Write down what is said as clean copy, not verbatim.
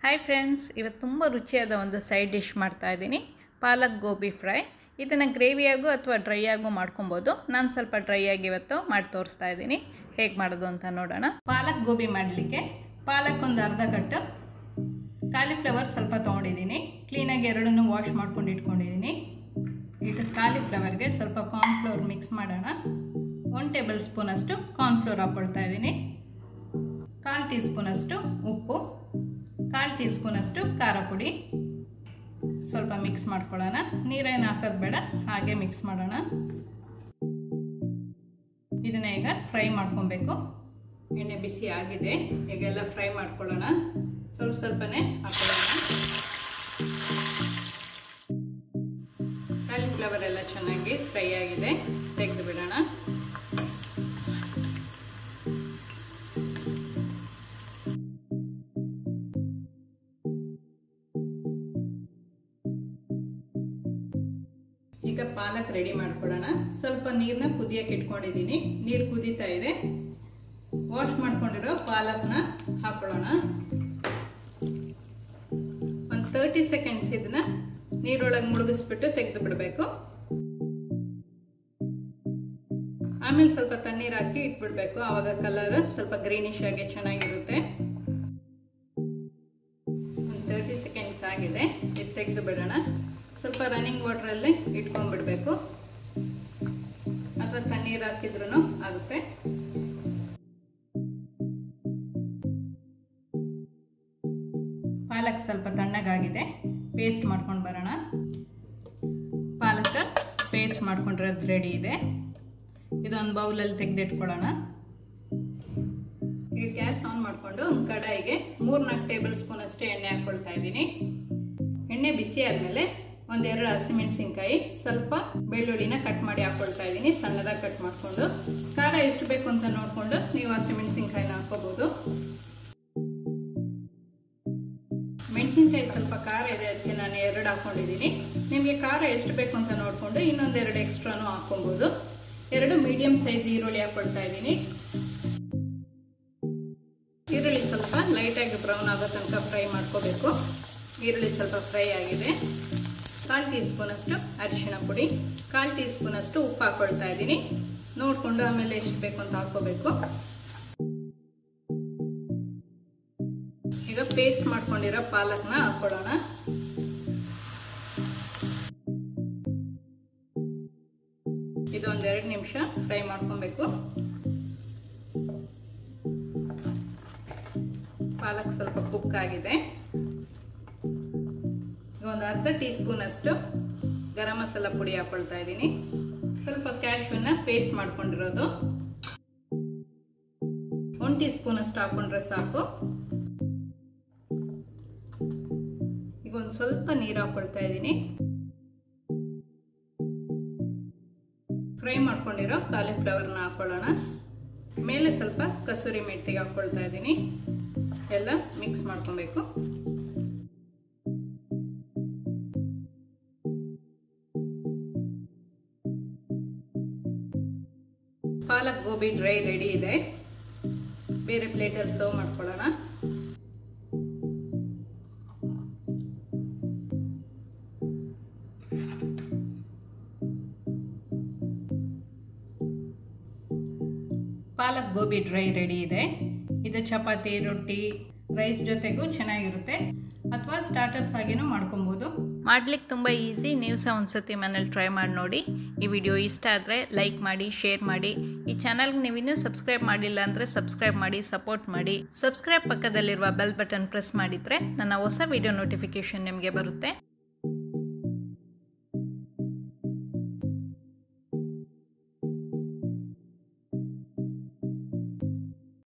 Hi friends, ಇವತ್ತು ತುಂಬ ರುಚಿಯಾದ ಒಂದು ಸೈಡ್ ಡಿಶ್ ಮಾಡ್ತಾ ಇದ್ದೀನಿ. ಪಾಲಕ್ ಗೋಬಿ ಫ್ರೈ. ಇದನ್ನು ಗ್ರೇವಿಯಾಗೂ ಅಥವಾ ಡ್ರೈ ಆಗು ಮಾಡ್ಕೊಬೋದು. ನಾನು ಸ್ವಲ್ಪ ಡ್ರೈ ಆಗಿ ಇವತ್ತು ಮಾಡಿ ತೋರಿಸ್ತಾ ಇದ್ದೀನಿ. ಹೇಗೆ ಮಾಡೋದು ಅಂತ ನೋಡೋಣ. ಪಾಲಕ್ ಗೋಬಿ ಮಾಡಲಿಕ್ಕೆ ಪಾಲಕ್ ಒಂದು ಅರ್ಧ ಕಟ್ಟು, ಕಾಲಿಫ್ಲವರ್ ಸ್ವಲ್ಪ ತೊಗೊಂಡಿದ್ದೀನಿ. ಕ್ಲೀನಾಗಿ ಎರಡನ್ನೂ ವಾಶ್ ಮಾಡ್ಕೊಂಡು ಇಟ್ಕೊಂಡಿದ್ದೀನಿ. ಈಗ ಕಾಲಿಫ್ಲವರ್ಗೆ ಸ್ವಲ್ಪ ಕಾರ್ನ್ಫ್ಲೋರ್ ಮಿಕ್ಸ್ ಮಾಡೋಣ. 1 ಟೇಬಲ್ ಸ್ಪೂನ್ ಅಷ್ಟು ಕಾರ್ನ್ಫ್ಲೋರ್ ಹಾಕ್ಕೊಳ್ತಾ ಇದ್ದೀನಿ. 1/4 ಟೀ ಸ್ಪೂನ್ ಅಷ್ಟು ಉಪ್ಪು, 1/4 ಟೀ ಸ್ಪೂನ್ ಅಷ್ಟು ಖಾರ ಪುಡಿ. ಸ್ವಲ್ಪ ಮಿಕ್ಸ್ ಮಾಡ್ಕೊಳ್ಳೋಣ. ನೀರೇನು ಹಾಕೋದು ಬೇಡ, ಹಾಗೆ ಮಿಕ್ಸ್ ಮಾಡೋಣ. ಇದನ್ನ ಈಗ ಫ್ರೈ ಮಾಡ್ಕೊಬೇಕು. ಎಣ್ಣೆ ಬಿಸಿ ಆಗಿದೆ, ಈಗೆಲ್ಲ ಫ್ರೈ ಮಾಡ್ಕೊಳ್ಳೋಣ. ಸ್ವಲ್ಪನೇ ಹಾಕೊಳ್ಳೋಣ. ಕಾಲಿಫ್ಲವರ್ ಎಲ್ಲ ಚೆನ್ನಾಗಿ ಫ್ರೈ ಆಗಿದೆ, ತೆಗೆದು ಬಿಡೋಣ. ಈಗ ಪಾಲಕ್ ರೆಡಿ ಮಾಡ್ಕೊಳ್ಳೋಣ. ಸ್ವಲ್ಪ ನೀರನ್ನ ಕುದಿಯಕ್ಕೆ ಇಟ್ಕೊಂಡಿದ್ದೀನಿ. ನೀರು ಕುದೀತಾ ಇದೆ. ವಾಶ್ ಮಾಡ್ಕೊಂಡಿರೋ ಪಾಲಕ್ನ ಹಾಕೊಳ್ಳೋಣ. ಒಂದು 30 ಸೆಕೆಂಡ್ಸ್ ಇದನ್ನ ನೀರೊಳಗೆ ಮುಳುಗಿಸ್ಬಿಟ್ಟು ತೆಗೆದು ಬಿಡಬೇಕು. ಆಮೇಲೆ ಸ್ವಲ್ಪ ತಣ್ಣೀರು ಹಾಕಿ ಇಟ್ಬಿಡ್ಬೇಕು. ಆವಾಗ ಕಲರ್ ಸ್ವಲ್ಪ ಗ್ರೀನಿಶ್ ಆಗಿ ಚೆನ್ನಾಗಿರುತ್ತೆ. ಒಂದು 30 ಸೆಕೆಂಡ್ಸ್ ಆಗಿದೆ. ಇದು ತೆಗೆದು ಬಿಡೋಣ. ಸ್ವಲ್ಪ ರನ್ನಿಂಗ್ ವಾಟರಲ್ಲೇ ಇಟ್ಕೊಂಡ್ಬಿಡ್ಬೇಕು, ಅಥವಾ ತಣ್ಣೀರು ಹಾಕಿದ್ರೂ ಆಗುತ್ತೆ. ಪಾಲಕ್ ಸ್ವಲ್ಪ ತಣ್ಣಗಾಗಿದೆ. ಪೇಸ್ಟ್ ಮಾಡ್ಕೊಂಡು ಬರೋಣ. ಪಾಲಕ್ ಪೇಸ್ಟ್ ಮಾಡ್ಕೊಂಡಿರೋದು ರೆಡಿ ಇದೆ. ಇದೊಂದು ಬೌಲಲ್ಲಿ ತೆಗೆದಿಟ್ಕೊಳ್ಳೋಣ. ಈಗ ಗ್ಯಾಸ್ ಆನ್ ಮಾಡಿಕೊಂಡು ಒಂದು ಕಡಾಯಿಗೆ 3-4 ಟೇಬಲ್ ಸ್ಪೂನ್ ಅಷ್ಟು ಎಣ್ಣೆ ಹಾಕ್ಕೊಳ್ತಾ ಇದ್ದೀನಿ. ಎಣ್ಣೆ ಬಿಸಿ ಆದಮೇಲೆ 1-2 ಹಸಿಮೆಣಸಿನ್ಕಾಯಿ, ಸ್ವಲ್ಪ ಬೆಳ್ಳುಳ್ಳಿನ ಕಟ್ ಮಾಡಿ ಹಾಕೊಳ್ತಾ ಇದ್ದೀನಿ. ಸಣ್ಣದಾಗಿ ಕಟ್ ಮಾಡಿಕೊಂಡು. ಖಾರ ಎಷ್ಟು ಬೇಕು ಅಂತ ನೋಡಿಕೊಂಡು ನೀವು ಹಸಿಮೆಣಸಿನ್ಕಾಯಿನ ಹಾಕೋಬಹುದು. ಮೆಣಸಿನ್ಕಾಯಿ ಸ್ವಲ್ಪ ಖಾರ ಇದೆ, ಅದಕ್ಕೆ ನಾನು 2 ಹಾಕೊಂಡಿದ್ದೀನಿ. ನಿಮಗೆ ಖಾರ ಎಷ್ಟು ಬೇಕು ಅಂತ ನೋಡಿಕೊಂಡು ಇನ್ನೊಂದು 2 ಎಕ್ಸ್ಟ್ರಾನು ಹಾಕೊಬಹುದು. 2 ಮೀಡಿಯಂ ಸೈಜ್ ಈರುಳ್ಳಿ ಹಾಕೊಳ್ತಾ ಇದ್ದೀನಿ. ಈರುಳ್ಳಿ ಸ್ವಲ್ಪ ಲೈಟಾಗಿ ಬ್ರೌನ್ ಆಗೋ ತನಕ ಫ್ರೈ ಮಾಡ್ಕೋಬೇಕು. ಈರುಳ್ಳಿ ಸ್ವಲ್ಪ ಫ್ರೈ ಆಗಿದೆ. 1/4 ಟೀ ಸ್ಪೂನ್ ಅಷ್ಟು ಅರಿಶಿಣ ಪುಡಿ, 1/4 ಟೀ ಸ್ಪೂನ್ ಅಷ್ಟು ಉಪ್ಪು ಹಾಕೊಳ್ತಾ ಇದ್ದೀನಿ. ನೋಡಿಕೊಂಡು ಆಮೇಲೆ ಎಷ್ಟು ಬೇಕು ಅಂತ ಹಾಕೋಬೇಕು. ಈಗ ಪೇಸ್ಟ್ ಮಾಡ್ಕೊಂಡಿರೋ ಪಾಲಕ್ನ ಹಾಕೊಳ್ಳೋಣ. ಇದು 1-2 ನಿಮಿಷ ಫ್ರೈ ಮಾಡ್ಕೊಬೇಕು. ಪಾಲಕ್ ಸ್ವಲ್ಪ ಕುಕ್ ಆಗಿದೆ. ಒಂದು ಅರ್ಧ ಟೀ ಸ್ಪೂನ್ ಅಷ್ಟು ಗರಂ ಮಸಾಲ ಪುಡಿ ಹಾಕೊಳ್ತಾ ಇದ್ದೀನಿ. ಸ್ವಲ್ಪ ಕ್ಯಾಶ್ಯೂನ ಪೇಸ್ಟ್ ಮಾಡ್ಕೊಂಡಿರೋದು 1 ಟೀ ಸ್ಪೂನ್ ಅಷ್ಟು ಹಾಕೊಂಡ್ರೆ ಸಾಕು. ಈಗ ಒಂದು ಸ್ವಲ್ಪ ನೀರು ಹಾಕೊಳ್ತಾ ಇದ್ದೀನಿ. ಫ್ರೈ ಮಾಡ್ಕೊಂಡಿರೋ ಕಾಲಿಫ್ಲವರ್ನ ಹಾಕೊಳ್ಳೋಣ. ಮೇಲೆ ಸ್ವಲ್ಪ ಕಸೂರಿ ಮೆಂತಿಗೆ ಹಾಕೊಳ್ತಾ ಇದ್ದೀನಿ. ಎಲ್ಲ ಮಿಕ್ಸ್ ಮಾಡ್ಕೊಬೇಕು. ಪಾಲಕ್ ಗೋಬಿ ಡ್ರೈ ರೆಡಿ ಇದೆ. ಬೇರೆ ಪ್ಲೇಟಲ್ಲಿ ಸರ್ವ್ ಮಾಡ್ಕೊಳ್ಳೋಣ. ಪಾಲಕ್ ಗೋಬಿ ಡ್ರೈ ರೆಡಿ ಇದೆ. ಇದು ಚಪಾತಿ, ರೊಟ್ಟಿ, ರೈಸ್ ಜೊತೆಗೂ ಚೆನ್ನಾಗಿರುತ್ತೆ, ಅಥವಾ ಸ್ಟಾರ್ಟರ್ಸ್ ಆಗಿನೂ ಮಾಡ್ಕೊಬೋದು. ಮಾಡ್ಲಿಕ್ಕೆ ತುಂಬ ಈಸಿ. ನೀವು ಸಹ ಒಂದ್ಸತಿ ಮನೇಲಿ ಟ್ರೈ ಮಾಡಿ ನೋಡಿ. ಈ ವಿಡಿಯೋ ಇಷ್ಟ ಆದರೆ ಲೈಕ್ ಮಾಡಿ, ಶೇರ್ ಮಾಡಿ. ಈ ಚಾನಲ್ಗೆ ನೀವಿನ್ನೂ ಸಬ್ಸ್ಕ್ರೈಬ್ ಮಾಡಿಲ್ಲ ಅಂದರೆ ಸಬ್ಸ್ಕ್ರೈಬ್ ಮಾಡಿ, ಸಪೋರ್ಟ್ ಮಾಡಿ. ಸಬ್ಸ್ಕ್ರೈಬ್ ಪಕ್ಕದಲ್ಲಿರುವ ಬೆಲ್ ಬಟನ್ ಪ್ರೆಸ್ ಮಾಡಿದರೆ ನನ್ನ ಹೊಸ ವಿಡಿಯೋ ನೋಟಿಫಿಕೇಶನ್ ನಿಮಗೆ ಬರುತ್ತೆ.